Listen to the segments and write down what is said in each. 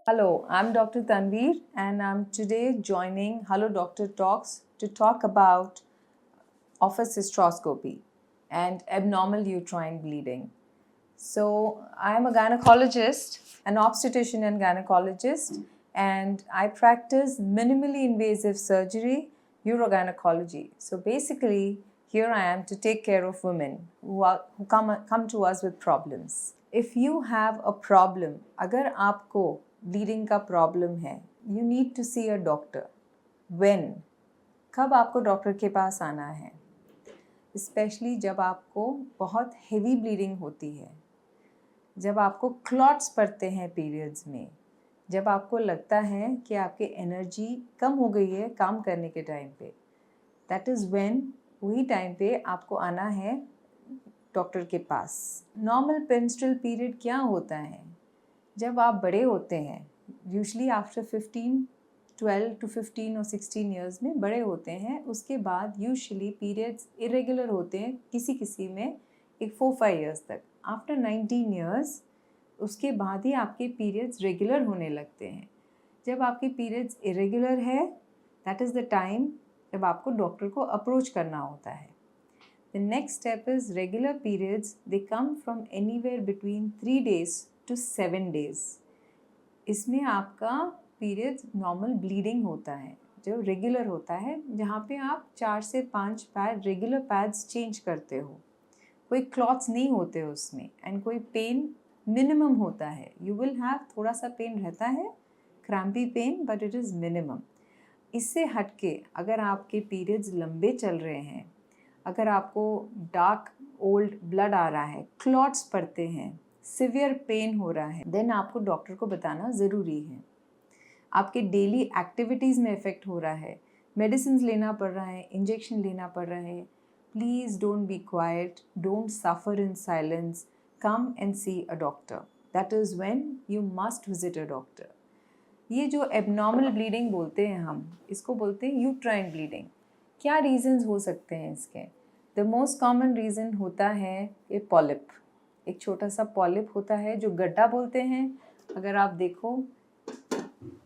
Hello, I'm Dr. Tanveer and I'm today joining Hello Doctor Talks to talk about office hysteroscopy and abnormal uterine bleeding. So, I'm a gynecologist, an obstetrician and gynecologist, and I practice minimally invasive surgery, urogynecology. So, basically, here I am to take care of women who come to us with problems. If you have a problem, अगर आपको bleeding का problem है, you need to see a doctor. When? कब आपको doctor के पास आना है? Specially जब आपको बहुत हेवी ब्लीडिंग होती है, जब आपको क्लॉट्स पड़ते हैं पीरियड्स में, जब आपको लगता है कि आपकी एनर्जी कम हो गई है काम करने के टाइम पे, दैट इज़ व्हेन वही टाइम पे आपको आना है डॉक्टर के पास। नॉर्मल मेंस्ट्रुअल पीरियड क्या होता है? जब आप बड़े होते हैं, यूजुअली आफ्टर 12 to 15 और 16 ईयर्स में बड़े होते हैं, उसके बाद यूजुअली पीरियड्स इरेगुलर होते हैं किसी में एक 4-5 ईयर्स तक। आफ्टर 19 ईयर्स उसके बाद ही आपके पीरियड्स रेगुलर होने लगते हैं। जब आपके पीरियड्स इरेगुलर है, दैट इज़ द टाइम जब आपको डॉक्टर को अप्रोच करना होता है। The next step is regular periods, they come from anywhere between 3 days to 7 days। इसमें आपका पीरियड्स नॉर्मल ब्लीडिंग होता है जो रेगुलर होता है, जहाँ पे आप 4 से 5 पैड रेगुलर पैड्स चेंज करते हो, कोई क्लॉट्स नहीं होते उसमें, एंड कोई पेन मिनिमम होता है। यू विल हैव थोड़ा सा पेन रहता है, crampy pain, but it is minimum. इससे हटके अगर आपके पीरियड्स लंबे चल रहे हैं, अगर आपको डार्क ओल्ड ब्लड आ रहा है, क्लॉट्स पड़ते हैं, सिवियर पेन हो रहा है, देन आपको डॉक्टर को बताना ज़रूरी है। आपके डेली एक्टिविटीज़ में इफ़ेक्ट हो रहा है, मेडिसिन लेना पड़ रहा है, इंजेक्शन लेना पड़ रहा है, please don't be quiet, don't suffer in silence, come and see a doctor. That is when you must visit a doctor. ये जो एबनॉर्मल ब्लीडिंग बोलते हैं हम, इसको बोलते हैं यूट्राइन ब्लीडिंग। क्या रीज़न्स हो सकते हैं इसके? द मोस्ट कॉमन रीज़न होता है ये पॉलिप। एक छोटा सा पॉलिप होता है जो गड्ढा बोलते हैं। अगर आप देखो,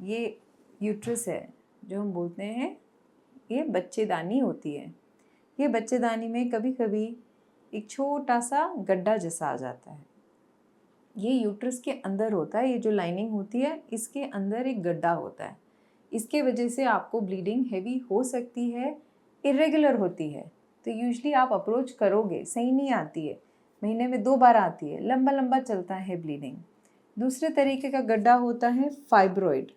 ये यूट्रस है जो हम बोलते हैं, ये बच्चेदानी होती है। ये बच्चेदानी में कभी कभी एक छोटा सा गड्ढा जैसा आ जाता है। ये यूट्रस के अंदर होता है, ये जो लाइनिंग होती है इसके अंदर एक गड्ढा होता है। इसके वजह से आपको ब्लीडिंग हैवी हो सकती है, इरेगुलर होती है। तो यूजुअली आप अप्रोच करोगे, सही नहीं आती है, महीने में 2 बार आती है, लंबा लंबा चलता है ब्लीडिंग। दूसरे तरीके का गड्ढा होता है फाइब्रॉइड।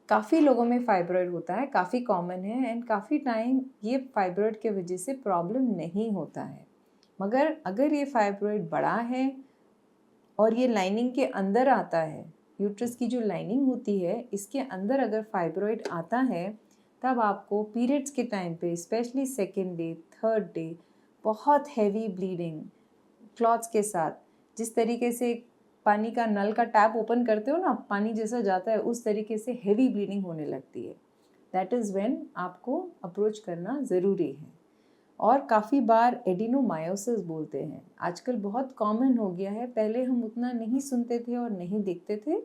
काफ़ी लोगों में फाइब्रॉइड होता है, काफ़ी कॉमन है, एंड काफ़ी टाइम ये फाइब्रॉइड के वजह से प्रॉब्लम नहीं होता है। मगर अगर ये फाइब्रॉइड बड़ा है और ये लाइनिंग के अंदर आता है, यूट्रस की जो लाइनिंग होती है इसके अंदर अगर फाइब्रॉइड आता है, तब आपको पीरियड्स के टाइम पे, specially second day, third day, बहुत हैवी ब्लीडिंग क्लॉट्स के साथ, जिस तरीके से पानी का नल का टैप ओपन करते हो ना, पानी जैसा जाता है, उस तरीके से हेवी ब्लीडिंग होने लगती है। दैट इज़ व्हेन आपको अप्रोच करना ज़रूरी है। और काफ़ी बार एडिनोमायोसिस बोलते हैं, आजकल बहुत कॉमन हो गया है, पहले हम उतना नहीं सुनते थे और नहीं देखते थे,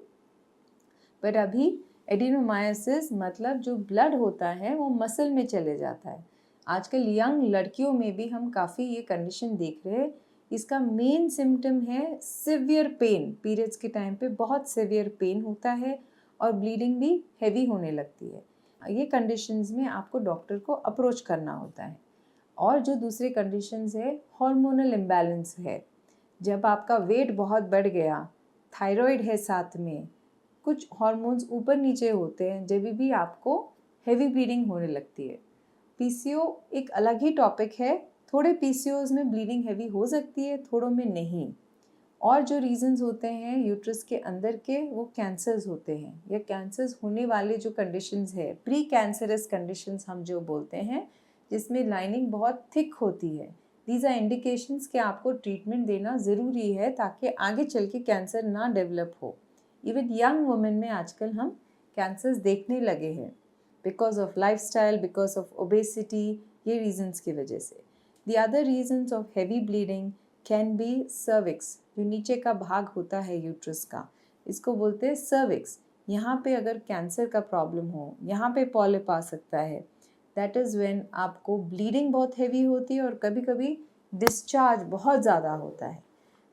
बट अभी एडिनोमायोसिस मतलब जो ब्लड होता है वो मसल में चले जाता है। आजकल यंग लड़कियों में भी हम काफ़ी ये कंडीशन देख रहे हैं। इसका मेन सिम्टम है सिवियर पेन। पीरियड्स के टाइम पे बहुत सिवियर पेन होता है और ब्लीडिंग भी हैवी होने लगती है। ये कंडीशंस में आपको डॉक्टर को अप्रोच करना होता है। और जो दूसरे कंडीशंस है, हार्मोनल इम्बैलेंस है, जब आपका वेट बहुत बढ़ गया, थायराइड है साथ में, कुछ हार्मोन्स ऊपर नीचे होते हैं, जब भी आपको हैवी ब्लीडिंग होने लगती है। पीसीओ एक अलग ही टॉपिक है, थोड़े पीसीओज में ब्लीडिंग हैवी हो सकती है, थोड़ों में नहीं। और जो रीजंस होते हैं यूट्रस के अंदर के, वो कैंसर्स होते हैं, या कैंसर्स होने वाले जो कंडीशंस है, प्री कैंसरस कंडीशंस हम जो बोलते हैं, जिसमें लाइनिंग बहुत थिक होती है। दीज आर इंडिकेशंस कि आपको ट्रीटमेंट देना ज़रूरी है ताकि आगे चल के कैंसर ना डेवलप हो। इवन यंग वुमेन में आजकल हम कैंसर्स देखने लगे हैं, because of lifestyle, because of obesity, ये रीजंस की वजह से। The other reasons of heavy bleeding can be cervix, जो नीचे का भाग होता है यूट्रस का, इसको बोलते हैं सर्विक्स। यहाँ पे अगर कैंसर का प्रॉब्लम हो, यहाँ पे पॉलिप आ सकता है, दैट इज़ व्हेन आपको ब्लीडिंग बहुत हैवी होती है और कभी कभी डिस्चार्ज बहुत ज़्यादा होता है।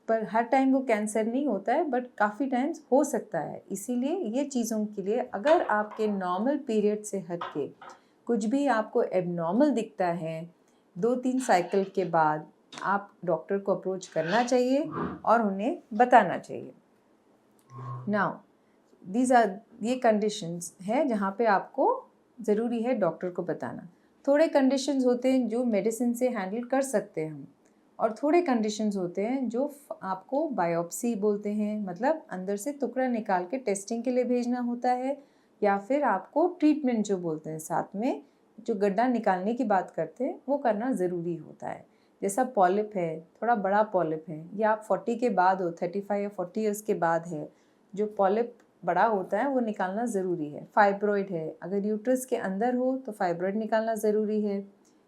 पर हर टाइम वो कैंसर नहीं होता है, बट काफ़ी टाइम्स हो सकता है। इसीलिए ये चीज़ों के लिए अगर आपके नॉर्मल पीरियड से हट के कुछ भी आपको एबनॉर्मल दिखता है, 2-3 साइकिल के बाद आप डॉक्टर को अप्रोच करना चाहिए और उन्हें बताना चाहिए। नाउ ये कंडीशंस हैं जहाँ पे आपको ज़रूरी है डॉक्टर को बताना। थोड़े कंडीशंस होते हैं जो मेडिसिन से हैंडल कर सकते हैं हम, और थोड़े कंडीशंस होते हैं जो आपको बायोप्सी बोलते हैं, मतलब अंदर से टुकड़ा निकाल के टेस्टिंग के लिए भेजना होता है, या फिर आपको ट्रीटमेंट जो बोलते हैं साथ में, जो गड्ढा निकालने की बात करते हैं, वो करना ज़रूरी होता है। जैसा पॉलिप है, थोड़ा बड़ा पॉलिप है, या आप 40 के बाद हो, 35 या 40 ईयर्स के बाद है, जो पॉलिप बड़ा होता है वो निकालना ज़रूरी है। फाइब्रॉइड है, अगर यूट्रस के अंदर हो तो फाइब्रॉइड निकालना ज़रूरी है।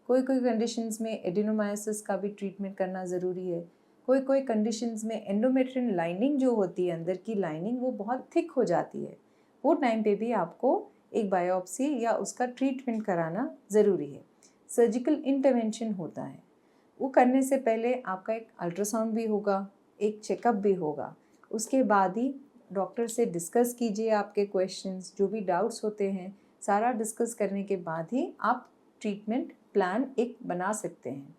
कोई कोई कंडीशंस में एडिनोमायोसिस का भी ट्रीटमेंट करना ज़रूरी है। कोई कोई कंडीशंस में एंडोमेट्रियन लाइनिंग जो होती है, अंदर की लाइनिंग, वो बहुत थिक हो जाती है। वो टाइम पे भी आपको एक बायोप्सी या उसका ट्रीटमेंट कराना ज़रूरी है। सर्जिकल इंटरवेंशन होता है, वो करने से पहले आपका एक अल्ट्रासाउंड भी होगा, एक चेकअप भी होगा। उसके बाद ही डॉक्टर से डिस्कस कीजिए आपके क्वेश्चंस, जो भी डाउट्स होते हैं, सारा डिस्कस करने के बाद ही आप ट्रीटमेंट प्लान एक बना सकते हैं।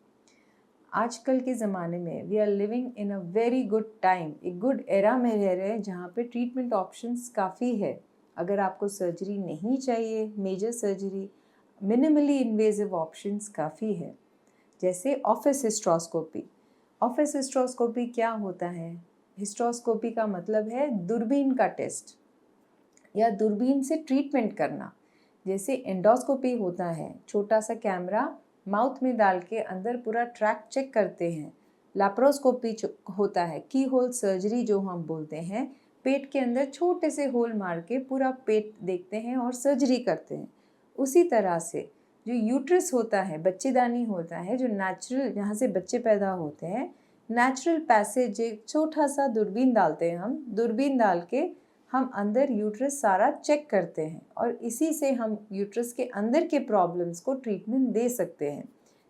आजकल के ज़माने में we are living in a very good time, एक गुड एरा में रह रहे हैं जहाँ पे ट्रीटमेंट ऑप्शंस काफ़ी है। अगर आपको सर्जरी नहीं चाहिए, major surgery, minimally invasive options काफ़ी है। जैसे ऑफिस हिस्ट्रोस्कोपी। ऑफिस हिस्ट्रोस्कोपी क्या होता है? हिस्ट्रोस्कोपी का मतलब है दूरबीन का टेस्ट या दूरबीन से ट्रीटमेंट करना। जैसे एंडोस्कोपी होता है, छोटा सा कैमरा माउथ में डाल के अंदर पूरा ट्रैक चेक करते हैं। लैप्रोस्कोपी होता है, की होल सर्जरी जो हम बोलते हैं, पेट के अंदर छोटे से होल मार के पूरा पेट देखते हैं और सर्जरी करते हैं। उसी तरह से जो यूट्रस होता है, बच्चेदानी होता है, जो नेचुरल, जहाँ से बच्चे पैदा होते हैं, नेचुरल पैसेज, एक छोटा सा दूरबीन डालते हैं हम, दूरबीन डाल के हम अंदर यूट्रस सारा चेक करते हैं और इसी से हम यूट्रस के अंदर के प्रॉब्लम्स को ट्रीटमेंट दे सकते हैं।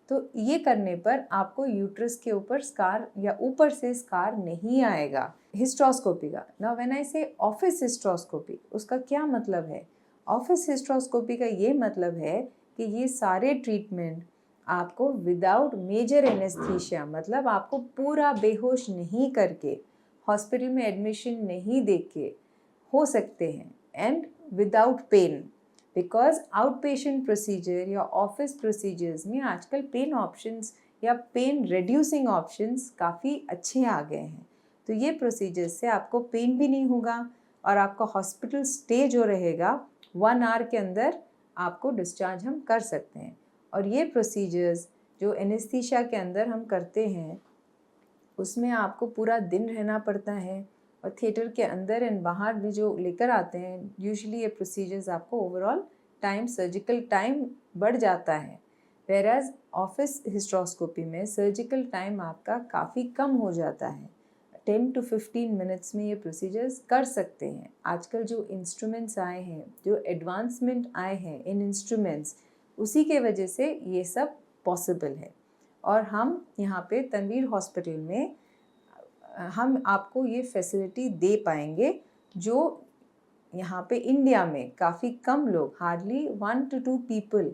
तो ये करने पर आपको यूट्रस के ऊपर स्कार या ऊपर से स्कार नहीं आएगा। हिस्ट्रोस्कोपी का, नाउ व्हेन आई से ऑफिस हिस्ट्रोस्कोपी, उसका क्या मतलब है? ऑफिस हिस्ट्रोस्कोपी का ये मतलब है कि ये सारे ट्रीटमेंट आपको विदाउट मेजर एनेस्थीसिया, मतलब आपको पूरा बेहोश नहीं करके, हॉस्पिटल में एडमिशन नहीं देके हो सकते हैं, and without pain, because outpatient procedure या ऑफिस प्रोसीजर्स में आजकल पेन ऑप्शंस या पेन रिड्यूसिंग ऑप्शंस काफ़ी अच्छे आ गए हैं। तो ये प्रोसीजर्स से आपको पेन भी नहीं होगा और आपका हॉस्पिटल स्टे जो रहेगा 1 आवर के अंदर आपको डिस्चार्ज हम कर सकते हैं। और ये प्रोसीजर्स जो एनेस्थीसिया के अंदर हम करते हैं, उसमें आपको पूरा दिन रहना पड़ता है, और थिएटर के अंदर एंड बाहर भी जो लेकर आते हैं, यूजुअली ये प्रोसीजर्स आपको ओवरऑल टाइम, सर्जिकल टाइम बढ़ जाता है। वेराज ऑफिस हिस्ट्रोस्कोपी में सर्जिकल टाइम आपका काफ़ी कम हो जाता है, 10 to 15 मिनट्स में ये प्रोसीजर्स कर सकते हैं। आजकल जो इंस्ट्रूमेंट्स आए हैं, जो एडवांसमेंट आए हैं इन इंस्ट्रूमेंट्स, उसी के वजह से ये सब पॉसिबल है। और हम यहाँ पे तनवीर हॉस्पिटल में हम आपको ये फैसिलिटी दे पाएंगे, जो यहाँ पे इंडिया में काफ़ी कम लोग, hardly 1 to 2 people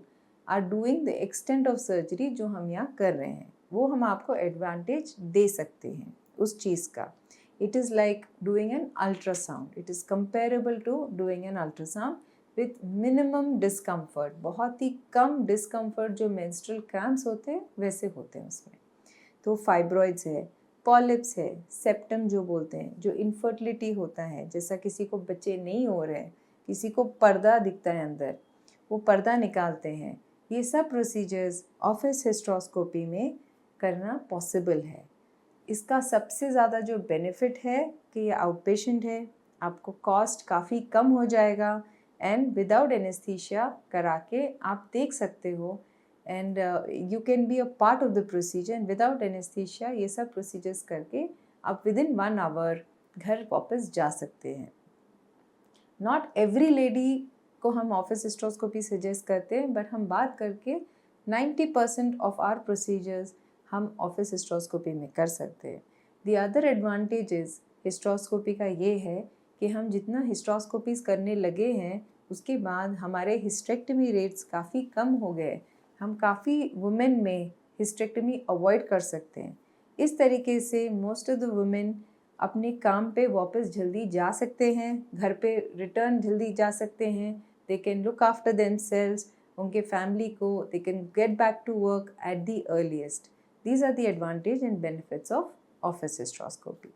are doing the extent of surgery जो हम यहाँ कर रहे हैं, वो हम आपको एडवांटेज दे सकते हैं उस चीज़ का। It is like doing an ultrasound, it is comparable to doing an ultrasound with minimum discomfort, बहुत ही कम डिस्कम्फर्ट जो मेंस्ट्रुअल क्रैम्प्स होते हैं वैसे होते हैं उसमें। तो फाइब्रॉइड्स है, पॉलिप्स है, सेप्टम जो बोलते हैं, जो इनफर्टिलिटी होता है, जैसा किसी को बच्चे नहीं हो रहे हैं, किसी को पर्दा दिखता है अंदर, वो पर्दा निकालते हैं, ये सब प्रोसीजर्स ऑफिस हिस्ट्रोस्कोपी में करना पॉसिबल है। इसका सबसे ज़्यादा जो बेनिफिट है कि ये आउट पेशेंट है, आपको कॉस्ट काफ़ी कम हो जाएगा, एंड विदाउट एनेस्थीसिया करा के आप देख सकते हो, and you can be a part of the procedure, and without anaesthesia ये सब प्रोसीजर्स करके आप विद इन 1 आवर घर वापस जा सकते हैं। नॉट एवरी लेडी को हम ऑफिस हिस्ट्रोस्कोपी सजेस्ट करते हैं, बट हम बात करके 90% ऑफ आर प्रोसीजर्स हम ऑफिस हिस्ट्रोस्कोपी में कर सकते हैं। द अदर एडवांटेजेस हिस्ट्रोस्कोपी का ये है कि हम जितना हिस्ट्रोस्कोपीज करने लगे हैं उसके बाद हमारे हिस्टेक्टमी रेट्स काफ़ी कम हो गए। हम काफ़ी वुमेन में हिस्टेक्टमी अवॉइड कर सकते हैं। इस तरीके से मोस्ट ऑफ द वुमेन अपने काम पे वापस जल्दी जा सकते हैं, घर पे रिटर्न जल्दी जा सकते हैं। They can look after themselves, उनके फैमिली को they can get back to work at the earliest. These are the advantage and benefits of office hysteroscopy.